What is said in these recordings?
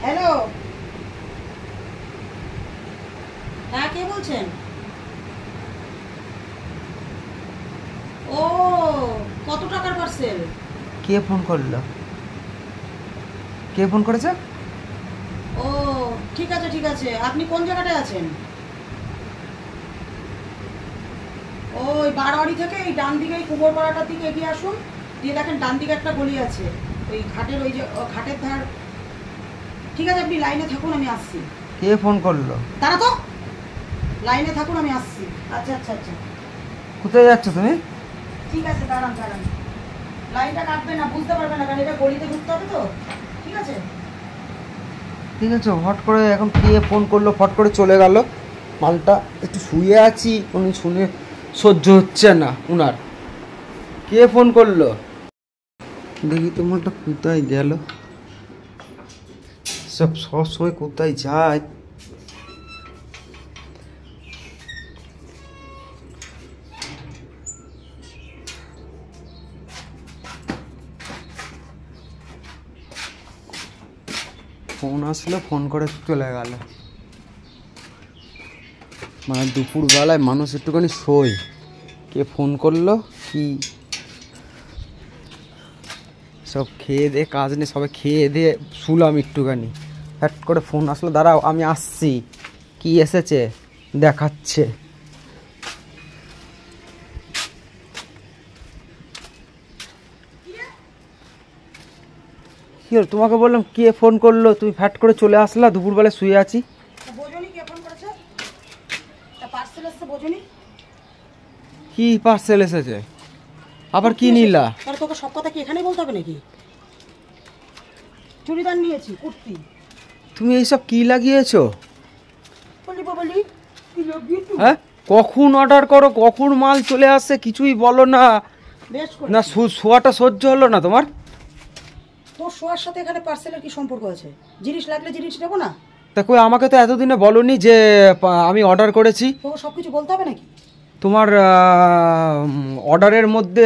Hello, হ্যাঁ কে বলছেন? ও, কত টাকার পার্সেল? কে ফোন করলো? কে ফোন করেছে? ও ঠিক আছে ঠিক আছে, আপনি কোন জায়গাটায় আছেন? ওই বারোয়ারি থেকে এই ডান দিকে কুমোরপাড়াটার দিকে এগিয়ে আসুন, দিয়ে দেখেন ডান দিকে একটা গলি আছে, ওই ঘাটের ওই যে ঘাটের ধার। ঠিক আছে, আপনি লাইনে থাকুন, আমি আসছি। কে ফোন করলো? তারা তো লাইনে থাকুন, আমি আসছি। আচ্ছা আচ্ছা আচ্ছা, কোথায় যাচ্ছ তুমি? ঠিক আছে, দাঁড়ান দাঁড়ান, লাইনটা কাটবে না, বুঝতে পারবে না, কারণ এটা গলিতে ঢুকতে হবে তো। ঠিক আছে ঠিক আছে, হট করে এখন কে ফোন করলো, ফট করে চলে গেল। মালটা একটু শুয়ে আছি, উনি শুনে সহ্য হচ্ছে না উনার। কে ফোন করলো দেখি তো, মালটা কোথায় গেল? সবসময় কোথায় যায়? ফোন আসলো, ফোন করে চলে গেল। মানে দুপুরবেলায় মানুষ একটুখানি শোয়, কে ফোন করলো কি? সব খেয়ে দিয়ে কাজ নেই, সবাই খেয়ে দিয়ে শুলাম একটুখানি, হ্যাট করে ফোন আসলো। দাঁড়াও আমি আসছি, কি এসেছে দেখাচ্ছে। কি হলো? তোমাকে বললাম কে ফোন করলো, তুমি ফ্যাট করে চলে আসলা, দুপুরবেলা শুয়ে আছি। বোঝনি কে ফোন করেছে? পার্সেল এসেছে, বোঝনি? কি পার্সেল এসেছে? আবার কি নিলা? তাহলে তোকে সব কথা কি এখানেই বলতে হবে নাকি? চুড়িদার নিয়েছি, কুর্তি। তুমি এইসব কি লাগিয়েছো? বলি বলি, হ্যাঁ, কখন অর্ডার করো, কখন মাল চলে আসে, কিছুই বলো না। বেশ করে না শোয়াটা সহ্য হলো না তোমার? তোর শোয়ার সাথে এখানে পার্সেলের কি সম্পর্ক আছে? জিনিস লাগলে জিনিস নেবো না? তা কই, আমাকে তো এতদিনে বলনি যে আমি অর্ডার করেছি। তোকে সব কিছু বলতে হবে নাকি? তোমার অর্ডারের মধ্যে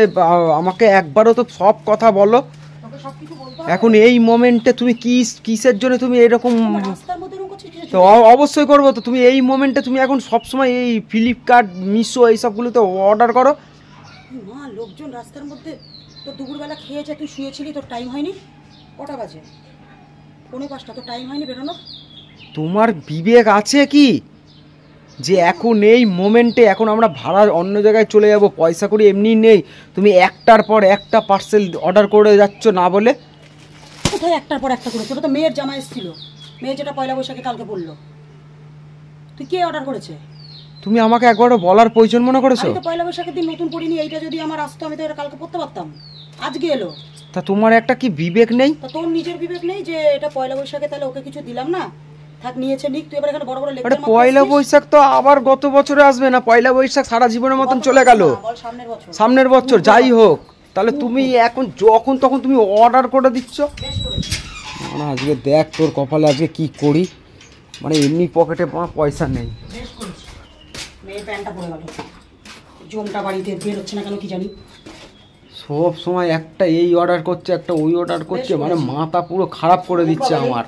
আমাকে একবারও তো সব কথা বলো। তোকে সব কিছু বলতে হবে? এখন এই মোমেন্টে তুমি কিসের জন্য তুমি এরকম? রাস্তার মধ্যে এরকম করছিস কিসের তো জন্য? অবশ্যই করবো তো। তুমি এই মোমেন্টে তুমি এখন সবসময় এই ফ্লিপকার্ট, মিশো এইসবগুলোতে অর্ডার করো। মা, লোকজন রাস্তার মধ্যে, তোর দুপুরবেলা খেয়েছে, তুই শুয়েছিলি, তোর টাইম হয়নি? কটা বাজে? 4:45, তোর টাইম হয়নি বেরোনোর? তোমার বিবেক আছে কি যে এখন এই মোমেন্টে এখন আমরা ভাড়া অন্য জায়গায় চলে যাব, পয়সা করি এমনি নেই, তুমি একটার পর একটা পার্সেল অর্ডার করে যাচ্ছ না বলে? কোথায় একটার পর একটা করে? তোটা তো মেয়ের জামা এসেছিল, মেয়ে যেটা পয়লা বৈশাখে কালকে পড়লো। তুই কে অর্ডার করেছে? তুমি আমাকে একবারও বলার প্রয়োজন মনে করেছো? আমি তো পয়লা বৈশাখের দিন নতুন পড়িনি, এইটা যদি আমার আসতো আমি তো এটা কালকে পড়তে পারতাম, আজকে এলো। তা তোমার একটা কি বিবেক নেই? তা তোর নিজের বিবেক নেই যে এটা পয়লা বৈশাখে তাহলে ওকে কিছু দিলাম না, থাক নিয়েছে নিক, তুই এবার এখানে বড় বড় আরে লেকচার মারতে পয়লা আসছিস? বৈশাখ তো আবার গত বছরে আসবে না, পয়লা বৈশাখ সারা জীবনের মতন চলে গেল। বল সামনের বছর। সামনের বছর যাই হোক, তাহলে তুমি এখন যখন তখন তুমি অর্ডার করে দিচ্ছ। বেশ করেছিস। মানে আজকে দেখ তোর কপালে আজকে কি করি, মানে এমনি পকেটে পয়সা নেই। বেশ করেছিস। মেয়ের প্যান্টটা পরে গেল, জমটা বাড়িতে বের হচ্ছে না কেন কি জানি। সব সময় একটা এই অর্ডার করছে, একটা ওই অর্ডার করছে, মানে মাথা পুরো খারাপ করে দিচ্ছে আমার।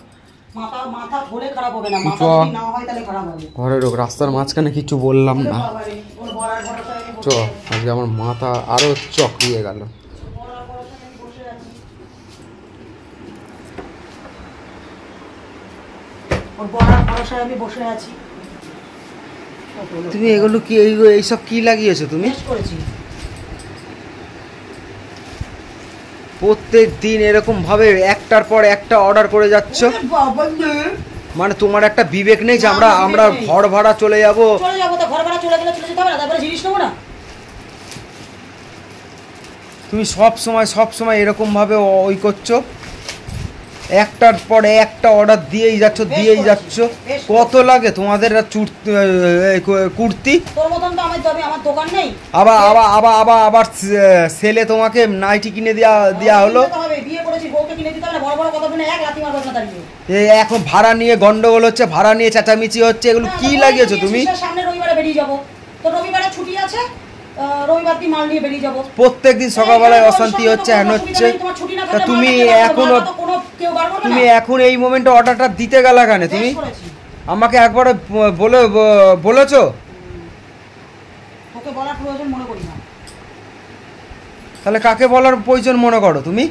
মাথা মাথা ধরে খারাপ হবে না, মাথা যদি না হয় তাহলে খারাপ হবে। ঘরে ঢোক, রাস্তার মাঝখানে কিছু বললাম না। বাবারে, ওর বলার ভরসায় আমি চ, আজকে আমার মাথা আরো চকরিয়ে গেল। বলার ভরসায় আমি বসে আছি। ওর বলার ভরসায় আমি বসে আছি। তুমি এগুলো কি, এইসব কি লাগিয়েছো তুমি? বেশ করেছি। প্রত্যেক দিন এরকম ভাবে একটার পর একটা অর্ডার করে যাচ্ছ, মানে তোমার একটা বিবেক নেই যে আমরা আমরা ঘর ভাড়া চলে যাব? চলে যাবো তো, ঘর ভাড়া চলে গেলে চলে যেতে হবে না, তারপরে জিনিস নেবো না? তুমি সব সময় এরকম ভাবে ওই করছো, একটার পরে একটা অর্ডার দিয়েই যাচ্ছ। কত লাগে তোমাদের কুর্তি? তোর মতন তো আমার দোকান নেই। আবার সেলে তোমাকে নাইটি কিনে দেওয়া হলো। বিয়ে করেছি, বউকে কিনে দিতে হবে, বড় বড় কথা শুনে এক লাথি মারবো না দাঁড়িয়ে। এখন ভাড়া নিয়ে গন্ডগোল হচ্ছে, ভাড়া নিয়ে চেঁচামেচি হচ্ছে, এগুলো কি লাগিয়েছো তুমি? সামনে রবিবারে বেরিয়ে যাবো, তো রবিবারে ছুটি আছে, রবিবার দিন মাল নিয়ে বেরিয়ে যাবো। প্রত্যেকদিন সকালবেলায় অশান্তি হচ্ছে, হ্যান হচ্ছে। তা তুমি এখনো কেউ বার করবে না। তুমি এখন এই মোমেন্টে অর্ডারটা দিতে গেলা কেন তুমি? বেশ করেছি। আমাকে একবার বলেছো? তোকে বলার প্রয়োজন মনে করি না। তাহলে কাকে বলার প্রয়োজন মনে করো তুমি?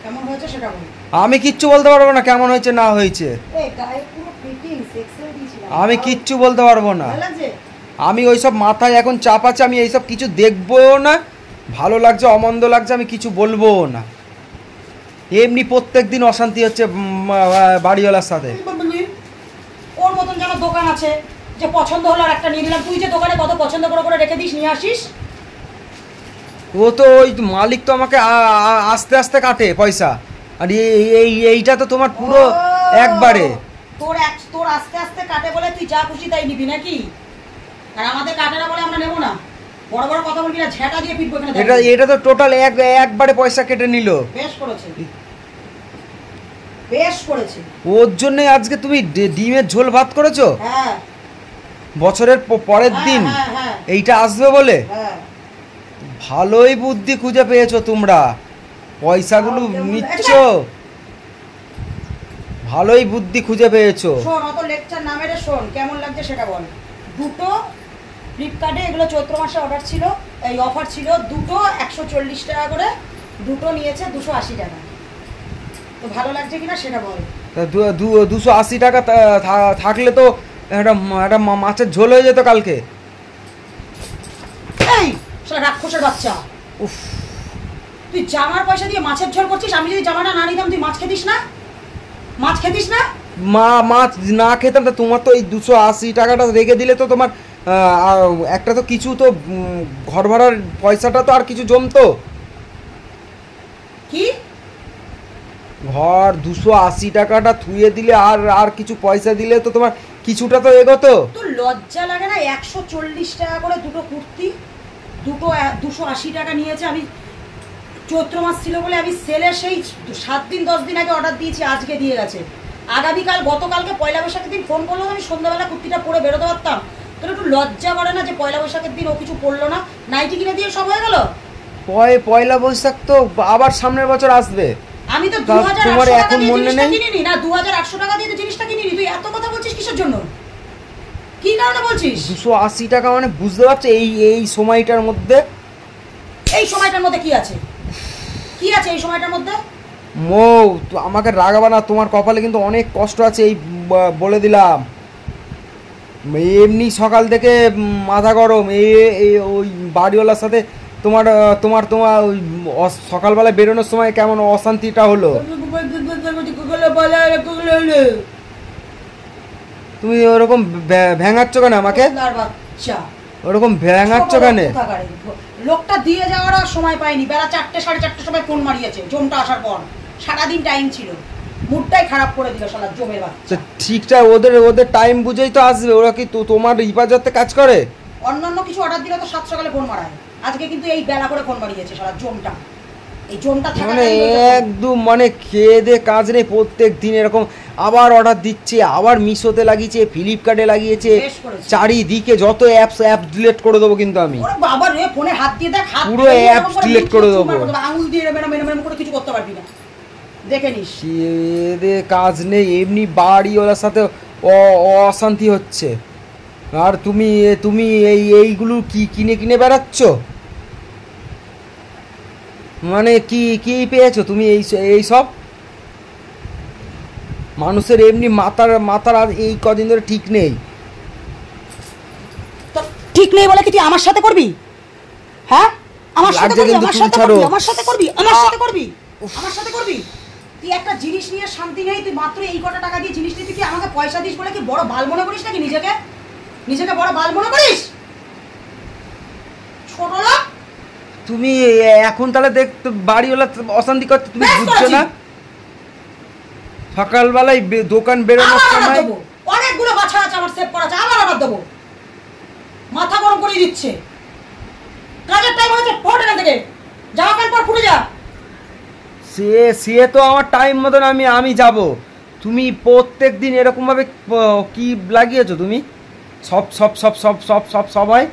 কেমন হয়েছে সেটা বল। আমি কিচ্ছু বলতে পারবো না কেমন হয়েছে না হয়েছে। এই গায়ে পুরো ফিটিংস এক্সেল দিয়েছিলাম। আমি কিচ্ছু বলতে পারবো না। ভালো লাগছে? আমি ওইসব মাথায় এখন চাপ আছে, আমি এইসব কিছু দেখবোও না। ভালো লাগছে অমন্দ লাগছে আমি কিছু বলবোও না। এমনি প্রত্যেক দিন অশান্তি হচ্ছে বাড়িওয়ালার সাথে। ওর মতন যেন দোকান আছে যে পছন্দ হলো আর একটা নিয়ে নিলাম। তুই যে দোকানে কত পছন্দ করে করে রেখে দিস, নিয়ে আসিস। ও তো ওই মালিক তো আমাকে আস্তে আস্তে কাটে পয়সা, আর এইটা তো তোমার পুরো একবারে। তোর আস্তে আস্তে কাটে বলে তুই যা খুশি তাই নিবি নাকি? আর আমাদের কাটে না বলে আমরা নেবো না। বড় বড় কথা বলবি না, ঝেঁটা দিয়ে পিটবো এখানে। এটা তো টোটাল একবারে পয়সা কেটে নিল। বেশ করেছে, বেশ করেছে। ওর জন্য আজকে তুমি ডিমের ঝোল ভাত করেছো? হ্যাঁ। বছরের পরের দিন এইটা আসবে বলে? হ্যাঁ। ভালোই বুদ্ধি খুঁজে পেয়েছো তোমরা, পয়সাগুলো নিচ্ছ, ভালোই বুদ্ধি খুঁজে পেয়েছো। শোন, অত লেকচার না মেরে শোন, কেমন লাগছে সেটা বল। দুটো ফ্লিপকার্টে এগুলো চৈত্র মাসে অর্ডার ছিল, এই অফার ছিল, দুটো 140 টাকা করে, দুটো নিয়েছে 280 টাকা। তো ভালো লাগছে কিনা সেটা বল। 280 টাকা থাকলে তো একটা মাছের ঝোল হয়ে যেত কালকে। এই শালা রাক্ষসের বাচ্চা, উফ, তুই জামার পয়সা দিয়ে মাছের ঝোল করছিস। আমি যদি জামাটা না নিতাম তুই মাছ খেতিস না? মাছ খেতিস না? মাছ না খেতাম তা তোমার তো এই 280 টাকাটা রেখে দিলে তো তোমার একটা তো কিছু তো ঘর ভাড়ার পয়সাটা তো আর কিছু জমতো। কি ঘর 280 টাকাটা থুয়ে দিলে আর কিছু পয়সা দিলে তো তোমার কিছুটা তো এগোতো। তোর লজ্জা লাগে না? 140 টাকা করে দুটো কুর্তি, দুটো 280 টাকা নিয়েছে। আমি চৈত্র মাস ছিল বলে আমি সেলে সেই 7 দিন 10 দিন আগে অর্ডার দিয়েছি, আজকে দিয়ে গেছে। আগামীকাল গতকালকে পয়লা বৈশাখের দিন ফোন করলো, আমি সন্ধ্যাবেলা কুর্তিটা পরে বেরোতে পারতাম। তোর একটু লজ্জা করে না যে পয়লা বৈশাখের দিন ও কিছু পড়লো না, নাইটি কিনে দিয়ে সব হয়ে গেল? পয়লা বৈশাখ তো আবার সামনের বছর আসবে। আমি তো 2800 টাকা দিয়ে জিনিসটা কিনিনি না, 2800 টাকা দিয়ে জিনিসটা কিনিনি। তুই এত কথা বলছিস কিসের জন্য? কি কারণে বলছিস? 280 টাকা মানে বুঝতে পারছো এই সময়টার মধ্যে? এই সময়টার মধ্যে কি আছে? কি আছে এই সময়টার মধ্যে? মৌ, তো আমাকে রাগাবা না, তোমার কপালে কিন্তু অনেক কষ্ট আছে, এই বলে দিলাম। এমনি সকাল থেকে মাথা গরম, ওই বাড়িওয়ালার সাথে তোমার তোমার তোমার ওই সকালবেলা বেরোনোর সময় কেমন অশান্তিটা হলো। তুমি ওরকম ভেঙাচ্ছ কেন আমাকে? ওরকম ভেঙাচ্ছ কেন? লোকটা দিয়ে যাওয়ার সময় পাইনি, বেলা 4টে 4:30 সময় ফোন মারিয়েছে জমটা আসার পর। সারাদিন টাইম ছিল, মুডটাই খারাপ করে দিল শালা জমের বাচ্চা। ঠিকঠাক ওদের টাইম বুঝেই তো আসবে। ওরা কি তোমার হিফাজতে কাজ করে? অন্যান্য কিছু অর্ডার দিলে তো 7 সকালে ফোন মারায়, আজকে কিন্তু এই বেলা করে ফোন মারিয়েছে শালা জমটা। এই জমটা মানে একদম মানে খেয়ে দে কাজ নেই, প্রত্যেক দিন এরকম আবার অর্ডার দিচ্ছে, আবার মিশোতে লাগিয়েছে, ফ্লিপকার্টে লাগিয়েছে, চারিদিকে যত অ্যাপ ডিলিট করে দেবো কিন্তু আমি। ওরে বাবা রে, ফোনে হাত দিয়ে দেখ, হাত পুরো অ্যাপ ডিলিট করে দেবো, আঙুল দিয়ে মেরে করে কিছু করতে পারবি না, দেখে নিস। খেয়ে দে কাজ নেই, এমনি বাড়িওয়ালার সাথে অশান্তি হচ্ছে, আর তুমি এইগুলো কি কিনে বেড়াচ্ছ? মানে কি পেয়েছো তুমি এই সব? মানুষের এমনি মাথার আর এই কদিন ধরে ঠিক নেই। ঠিক নেই বলে কি তুই আমার সাথে করবি? হ্যাঁ, আমার সাথে করবি, আমার সাথে করবি, আমার সাথে করবি, আমার সাথে করবি, আমার সাথে করবি। তুই একটা জিনিস নিয়ে শান্তি নেই, তুই মাত্র এই কটা টাকা দিয়ে জিনিস নিতে কি আমাকে পয়সা দিস বলে কি বড় বাল মনে করিস নাকি? নিজেকে বড় বাল মনে করিস? ছোট লোক তুমি। এখন তাহলে দেখ বাড়িওয়ালা অশান্তি করতে তুমি বুঝছো না? সকালবেলায় দোকান বেরোনোর সময় অনেকগুলো বাছা আছে আমার সেভ করা আছে, আবার দেবো। মাথা গরম করে দিচ্ছে, কাজের টাইম হয়েছে, ফোন এখান থেকে, জামা প্যান্ট পর ফুটে যা। সে তো আমার টাইম মতন আমি যাব। তুমি প্রত্যেক দিন এরকম ভাবে কি লাগিয়েছো তুমি? সব হয়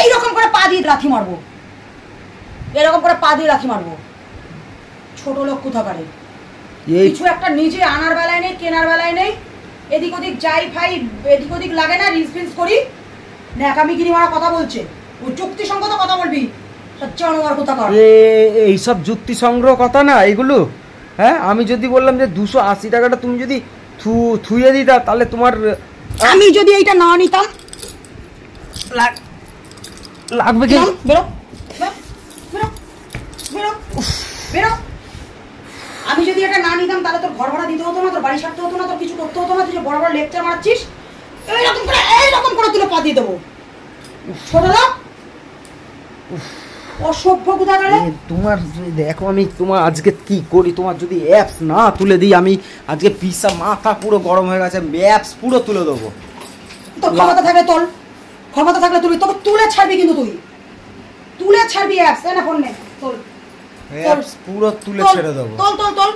এইরকম করে পা দিয়ে লাথি মারবো। এরকম করে পা দিয়ে লাথি মারবো। ছোট লোক কোথাকারে, কিছু একটা নিজে আনার বেলায় নেই, কেনার বেলায় নেই, এদিক ওদিক যাই ফাই, এদিক ওদিক লাগে না, রিলস ফিলস করি, ন্যাকামিগিরি মারা কথা বলছে। ওই যুক্তিসঙ্গত কথা বলবি, জানোয়ার কোথাকার। এইসব যুক্তি সংগ্রহ কথা না এগুলো। হ্যাঁ, আমি যদি বললাম যে 280 টাকাটা তুমি যদি থুয়ে দিতা, তাহলে তোমার, আমি যদি এইটা না নিতাম লাগবে কি? বেরো বেরো বেরো বেরো। আমি যদি এটা না নিতাম তাহলে তোর ঘর ভাড়া দিতে হতো না, তোর বাড়ি ছাড়তে হতো না, তোর কিছু করতে হতো না। তুই যে বড় বড় লেকচার মারাচ্ছিস, এইরকম করে তুলে পা দিয়ে দেবো। ছোট লোক, অসভ্য কোথাকারে। তোমার দেখো, আমি তোমার আজকে কি করি, তোমার যদি অ্যাপস না তুলে দিই, আমি আজকে পিসা মাথা পুরো গরম হয়ে গেছে, অ্যাপস পুরো তুলে দেবো। তোর ক্ষমতা থাকলে তোল, ক্ষমতা থাকলে তুলি, তোকে তুলে ছাড়বি, কিন্তু তুই তুলে ছাড়বি অ্যাপস। না ফোন নে, তোল অ্যাপস পুরো তুলে ছেড়ে দেবো। তোল তোল তোল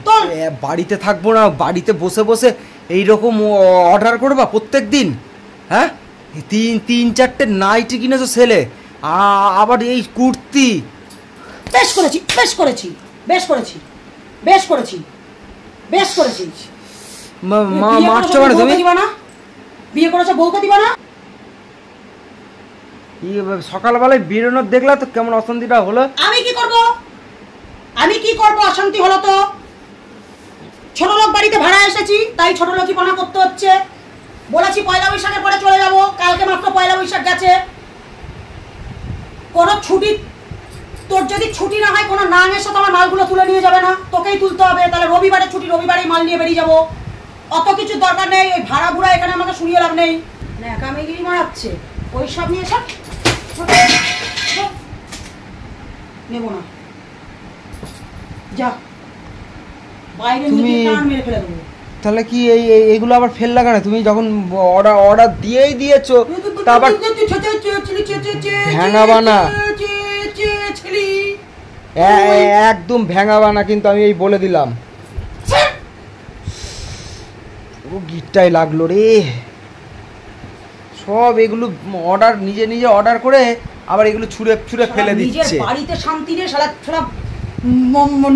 তোল। বাড়িতে থাকবো না, বাড়িতে বসে বসে এইরকম অর্ডার করবা প্রত্যেক দিন? হ্যাঁ, তিন চারটে নাইটি কিনেছো ছেলে, আবার এই কুর্তি। বেশ করেছি, বেশ করেছি, বেশ করেছি, বেশ করেছি, বেশ করেছি। মারছো মানে তুমি? বিয়ে করেছো, বউকে দিবা না? সকালবেলায় বেরোনোর দেখলা তো কেমন অশান্তিটা হলো। আমি কি করব, আমি কি করব? অশান্তি হলো তো। ছোট লোক বাড়িতে ভাড়া এসেছি, তাই ছোট লোকই পনা করতে হচ্ছে। বলেছি পয়লা বৈশাখের পরে চলে যাব, কালকে মাত্র পয়লা বৈশাখ গেছে। কোনো ছুটি, তোর যদি ছুটি না হয়, কোনো নাং এসে তোমার মালগুলো তুলে নিয়ে যাবে না, তোকেই তুলতে হবে। তাহলে রবিবারে ছুটি, রবিবারেই মাল নিয়ে বেরিয়ে যাবো। অত কিছু দরকার নেই, ওই ভাড়া ভুড়া এখানে আমাকে শুনিয়ে লাভ নেই। ন্যাকামিগিরি মারাচ্ছে, ওই সব নিয়ে সব নেব না। যা বাইরে নিয়ে কান মেরে ফেলে দেবো। তাহলে কি এইগুলো আবার ফেল লাগা না? তুমি যখন অর্ডার দিয়েই দিয়েছো, তা আবার ভেঙাবা না, একদম ভেঙাবা না, কিন্তু আমি এই বলে দিলাম। পুরো গিটটাই লাগলো রে। সব এগুলো অর্ডার, নিজে নিজে অর্ডার করে আবার এগুলো ছুঁড়ে ছুঁড়ে ফেলে দিচ্ছে। নিজের বাড়িতে শান্তি নেই শালা,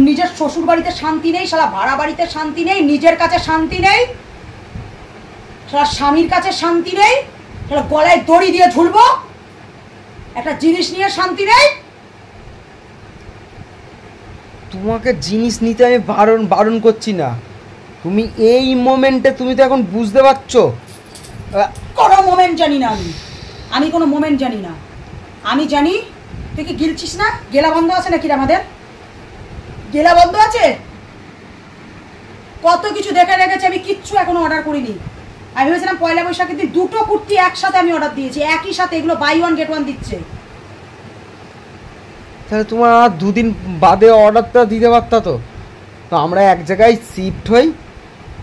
নিজের শ্বশুর বাড়িতে শান্তি নেই শালা, ভাড়া বাড়িতে শান্তি নেই, নিজের কাছে শান্তি নেই শালা, স্বামীর কাছে শান্তি নেই শালা, গলায় দড়ি দিয়ে ঝুলবো, একটা জিনিস নিয়ে শান্তি নেই। তোমাকে জিনিস নিতে আমি বারণ করছি না, তুমি এই মোমেন্টে তুমি তো এখন বুঝতে পারছো। কোনো মোমেন্ট জানি না আমি কোনো মোমেন্ট জানি না। আমি জানি তুই কি গিলছিস না? গেলা বন্ধ আছে নাকি আমাদের? গেলা বন্ধ আছে? কত কিছু দেখে রেখেছি, আমি কিচ্ছু এখনো অর্ডার করিনি। আমি ভেবেছিলাম পয়লা বৈশাখের দিন দুটো কুর্তি একসাথে আমি অর্ডার দিয়েছি, একই সাথে, এগুলো বাই ওয়ান গেট ওয়ান দিচ্ছে। তাহলে তোমার আর দুদিন বাদে অর্ডারটা দিতে পারতা তো। তো আমরা এক জায়গায় শিফট হই,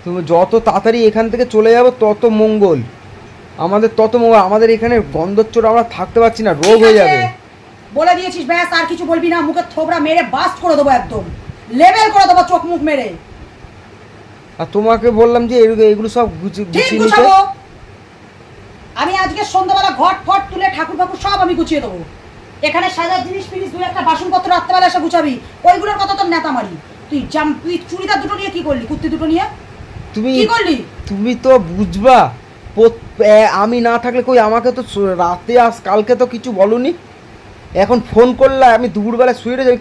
তুমি যত তাড়াতাড়ি এখান থেকে চলে যাবো তত মঙ্গল আমাদের, তত মঙ্গল। আমাদের এখানে গন্ধচ্চর আমরা থাকতে পারছি না, রোগ হয়ে যাবে। বলে দিয়েছিস, ব্যাস আর কিছু বলবি না। মুখে থোবড়া মেরে বাস্ট করে দেবো, একদম লেভেল করে দেবো, চোখ মুখ মেরে। আর তোমাকে বললাম যে এগুলো সব গুছিয়ে নিতে। আমি আজকে সন্ধ্যাবেলা ঘট ফট তুলে ঠাকুর ফাকুর সব আমি গুছিয়ে দেবো। এখানে সাজার জিনিস ফিনিস, দুই একটা বাসনপত্র রাত্রেবেলা এসে গুছাবি, ওইগুলোর কথা তোর নেতা মারি। তুই চুড়িদার দুটো নিয়ে কি করলি, কুর্তি দুটো নিয়ে তুমি কি করলি? তুমি তো বুঝবা, আমি না থাকলে কই, আমাকে তো রাতে কালকে তো কিছু বলনি, এখন ফোন করলে আমি দুপুরবেলা শুয়ে যাবো,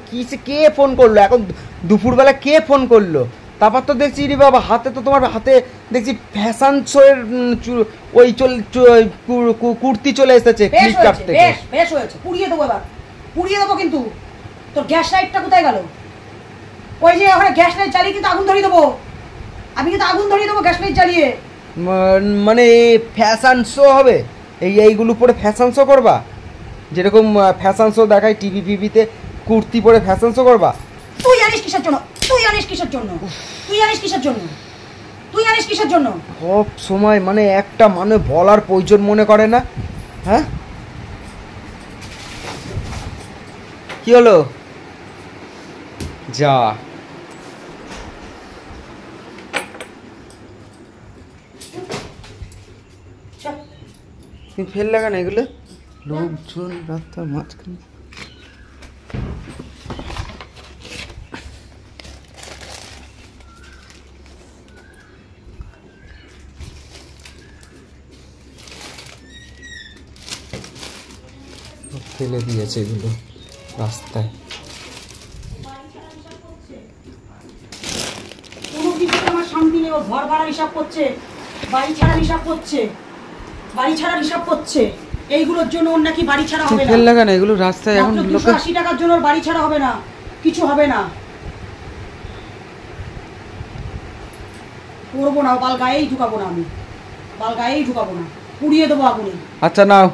কে ফোন করলো, এখন দুপুরবেলা কে ফোন করলো? তারপর তো দেখছি রে বাবা, হাতে তো তোমার হাতে দেখছি ফ্যাশন শোয়ের ওই কুর্তি চলে এসেছে ফ্লিপকার্ট থেকে। বেশ হয়েছে, পুড়িয়ে দেবো এবার, পুড়িয়ে দেবো। কিন্তু তোর গ্যাস লাইটটা কোথায় গেল? ওই যে ওখানে গ্যাস লাইট জ্বালিয়ে কিন্তু আগুন ধরিয়ে দেবো, আমি কিন্তু আগুন ধরিয়ে দেবো গ্যাস লাইট জ্বালিয়ে। মানে ফ্যাশন শো হবে, এইগুলো পরে ফ্যাশন শো করবা? যেরকম ফ্যাশন শো দেখায় টিভি ফিভিতে, কুর্তি পরে ফ্যাশন শো করবা? তুই জানিস কিসের জন্য, তুই জানিস কিসের জন্য, তুই জানিস কিসের জন্য, তুই জানিস কিসের জন্য? সব সময় মানে একটা মানে বলার প্রয়োজন মনে করে না। হ্যাঁ, কি হলো? যা তুমি ফেল লাগা না এগুলো, লোকজন রাস্তার মাঝখানে। ফেলে দিয়েছে এগুলো রাস্তায়। কোনো কিছুতে আমার শান্তি নেই। ওর ঘর ভাড়া হিসাব করছে, বাড়ি ছাড়া হিসাব করছে, বাড়ি ছাড়া হিসাব করছে। এইগুলোর জন্য ওর নাকি বাড়ি ছাড়া হবে না। ফেললে কেন এগুলো রাস্তায়? এখন 280 টাকার জন্য ওর বাড়ি ছাড়া হবে না, কিছু হবে না। করবো না, বাল গায়েই ঢুকাবো না, আমি বাল গায়েই ঢুকাবো না, পুড়িয়ে দেবো আগুনে। আচ্ছা নাও।